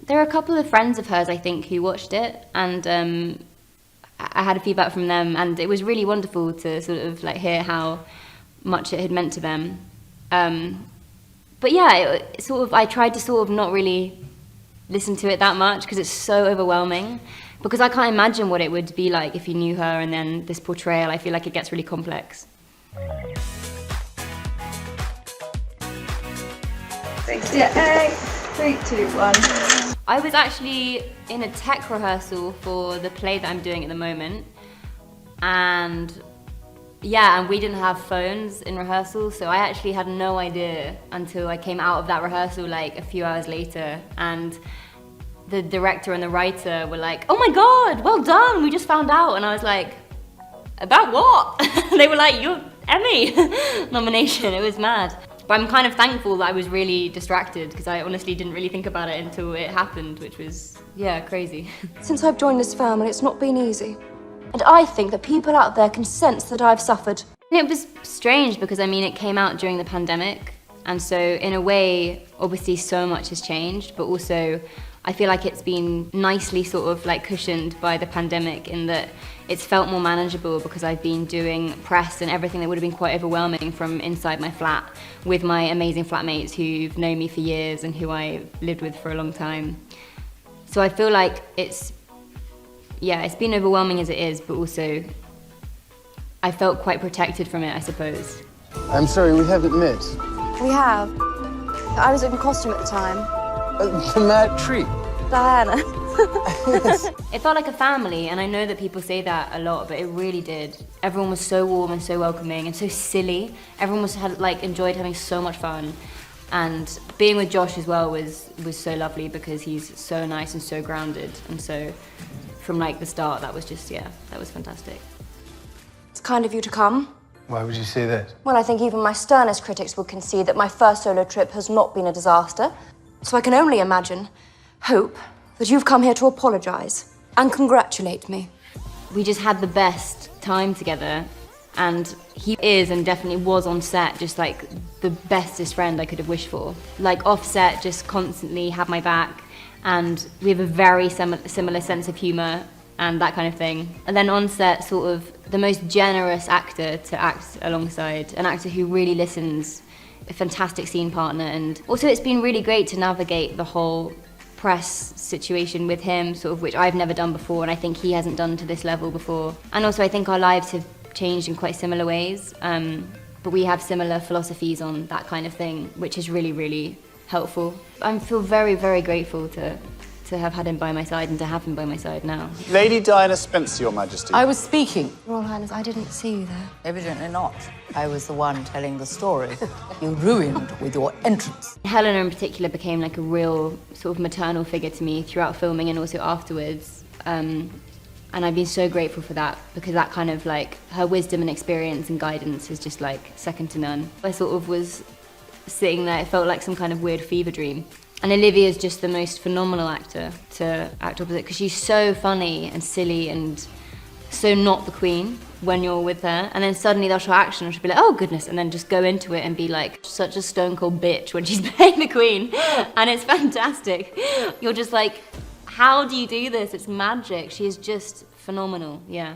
There are a couple of friends of hers, I think, who watched it, and I had a feedback from them, and it was really wonderful to sort of like hear how much it had meant to them. But yeah, I tried to sort of not really listen to it that much because it's so overwhelming. Because I can't imagine what it would be like if you knew her, and then this portrayal, I feel like it gets really complex. 68, 3, 2, 1. I was actually in a tech rehearsal for the play that I'm doing at the moment, and yeah, and we didn't have phones in rehearsal, so I actually had no idea until I came out of that rehearsal like a few hours later, and the director and the writer were like, "Oh my God, well done, we just found out." And I was like, "About what?" They were like, "Your Emmy nomination." It was mad. But I'm kind of thankful that I was really distracted, because I honestly didn't really think about it until it happened, which was, yeah, crazy. Since I've joined this family, it's not been easy. And I think that people out there can sense that I've suffered. And it was strange because, I mean, it came out during the pandemic. And so in a way, obviously so much has changed, but also I feel like it's been nicely sort of like cushioned by the pandemic, in that it's felt more manageable because I've been doing press and everything that would have been quite overwhelming from inside my flat with my amazing flatmates who've known me for years and who I lived with for a long time. So I feel like it's been overwhelming as it is, but also I felt quite protected from it, I suppose. I'm sorry, we haven't met. We have. I was in costume at the time. The mad treat. Diana. It felt like a family, and I know that people say that a lot, but it really did. Everyone was so warm and so welcoming and so silly. Everyone enjoyed having so much fun. And being with Josh as well was so lovely, because he's so nice and so grounded. And so from like the start, that was just, yeah, that was fantastic. It's kind of you to come. Why would you say that? Well, I think even my sternest critics will concede that my first solo trip has not been a disaster. So I can only imagine, hope, that you've come here to apologise and congratulate me. We just had the best time together, and he is and definitely was on set just like the bestest friend I could have wished for. Like off set, just constantly had my back, and we have a very similar sense of humour and that kind of thing. And then on set, sort of the most generous actor to act alongside, an actor who really listens, a fantastic scene partner. And also it's been really great to navigate the whole press situation with him, sort of, which I've never done before, and I think he hasn't done to this level before. And also I think our lives have changed in quite similar ways, but we have similar philosophies on that kind of thing, which is really, really helpful. I feel very, very grateful to have had him by my side and to have him by my side now. Lady Diana Spencer, Your Majesty. I was speaking. Royal Highness, I didn't see you there. Evidently not. I was the one telling the story. You ruined with your entrance. Helena in particular became like a real sort of maternal figure to me throughout filming and also afterwards. And I've been so grateful for that, because that kind of like, her wisdom and experience and guidance is just like second to none. I sort of was sitting there, it felt like some kind of weird fever dream. And Olivia's just the most phenomenal actor to act opposite, because she's so funny and silly and so not the queen when you're with her. And then suddenly they'll show action and she'll be like, oh goodness, and then just go into it and be like such a stone cold bitch when she's playing the queen. And it's fantastic. You're just like, how do you do this? It's magic. She is just phenomenal, yeah.